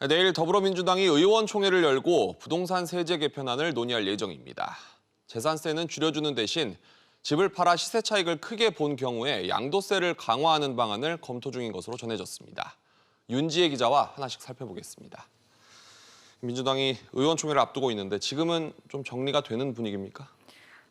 내일 더불어민주당이 의원총회를 열고 부동산 세제 개편안을 논의할 예정입니다. 재산세는 줄여주는 대신 집을 팔아 시세 차익을 크게 본 경우에 양도세를 강화하는 방안을 검토 중인 것으로 전해졌습니다. 윤지혜 기자와 하나씩 살펴보겠습니다. 민주당이 의원총회를 앞두고 있는데 지금은 좀 정리가 되는 분위기입니까?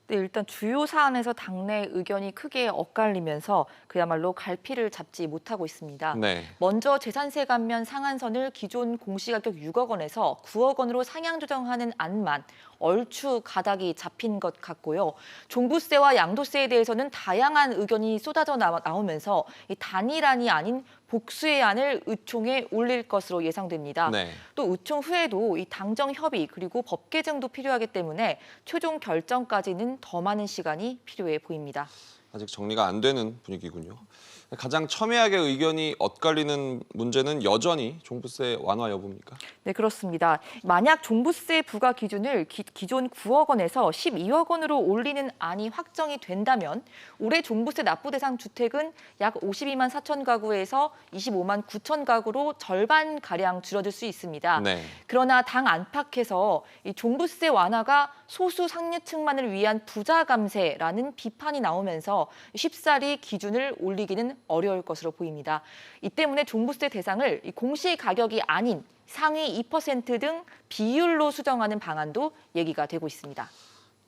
네, 일단 주요 사안에서 당내 의견이 크게 엇갈리면서 그야말로 갈피를 잡지 못하고 있습니다. 네. 먼저 재산세 감면 상한선을 기존 공시가격 6억 원에서 9억 원으로 상향 조정하는 안만 얼추 가닥이 잡힌 것 같고요. 종부세와 양도세에 대해서는 다양한 의견이 쏟아져 나오면서 이 단일안이 아닌 복수의 안을 의총에 올릴 것으로 예상됩니다. 네. 또 의총 후에도 이 당정 협의 그리고 법 개정도 필요하기 때문에 최종 결정까지는 더 많은 시간이 필요해 보입니다. 아직 정리가 안 되는 분위기군요. 가장 첨예하게 의견이 엇갈리는 문제는 여전히 종부세 완화 여부입니까? 네, 그렇습니다. 만약 종부세 부과 기준을 기존 9억 원에서 12억 원으로 올리는 안이 확정이 된다면 올해 종부세 납부 대상 주택은 약 52만 4천 가구에서 25만 9천 가구로 절반가량 줄어들 수 있습니다. 네. 그러나 당 안팎에서 이 종부세 완화가 소수 상류층만을 위한 부자 감세라는 비판이 나오면서 쉽사리 기준을 올리기는 어려울 것으로 보입니다. 이 때문에 종부세 대상을 공시 가격이 아닌 상위 2% 등 비율로 수정하는 방안도 얘기가 되고 있습니다.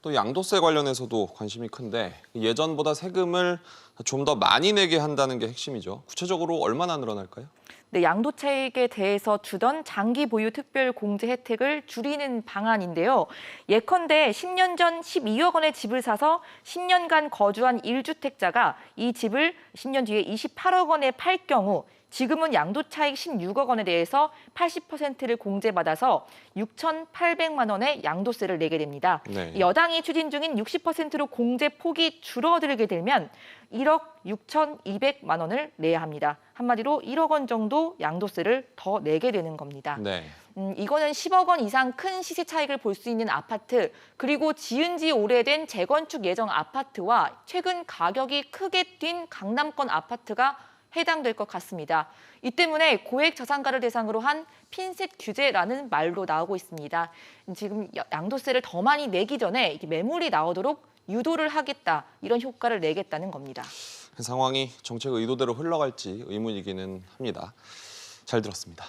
또 양도세 관련해서도 관심이 큰데 예전보다 세금을 좀 더 많이 내게 한다는 게 핵심이죠. 구체적으로 얼마나 늘어날까요? 네, 양도차익에 대해서 주던 장기 보유 특별 공제 혜택을 줄이는 방안인데요. 예컨대 10년 전 12억 원의 집을 사서 10년간 거주한 1주택자가 이 집을 10년 뒤에 28억 원에 팔 경우 지금은 양도차익 16억 원에 대해서 80%를 공제받아서 6,800만 원의 양도세를 내게 됩니다. 네. 여당이 추진 중인 60%로 공제 폭이 줄어들게 되면 1억 6,200만 원을 내야 합니다. 한마디로 1억 원 정도 양도세를 더 내게 되는 겁니다. 네. 이거는 10억 원 이상 큰 시세 차익을 볼 수 있는 아파트, 그리고 지은 지 오래된 재건축 예정 아파트와 최근 가격이 크게 뛴 강남권 아파트가 해당될 것 같습니다. 이 때문에 고액 자산가를 대상으로 한 핀셋 규제라는 말도 나오고 있습니다. 지금 양도세를 더 많이 내기 전에 매물이 나오도록 유도를 하겠다, 이런 효과를 내겠다는 겁니다. 상황이 정책 의도대로 흘러갈지 의문이기는 합니다. 잘 들었습니다.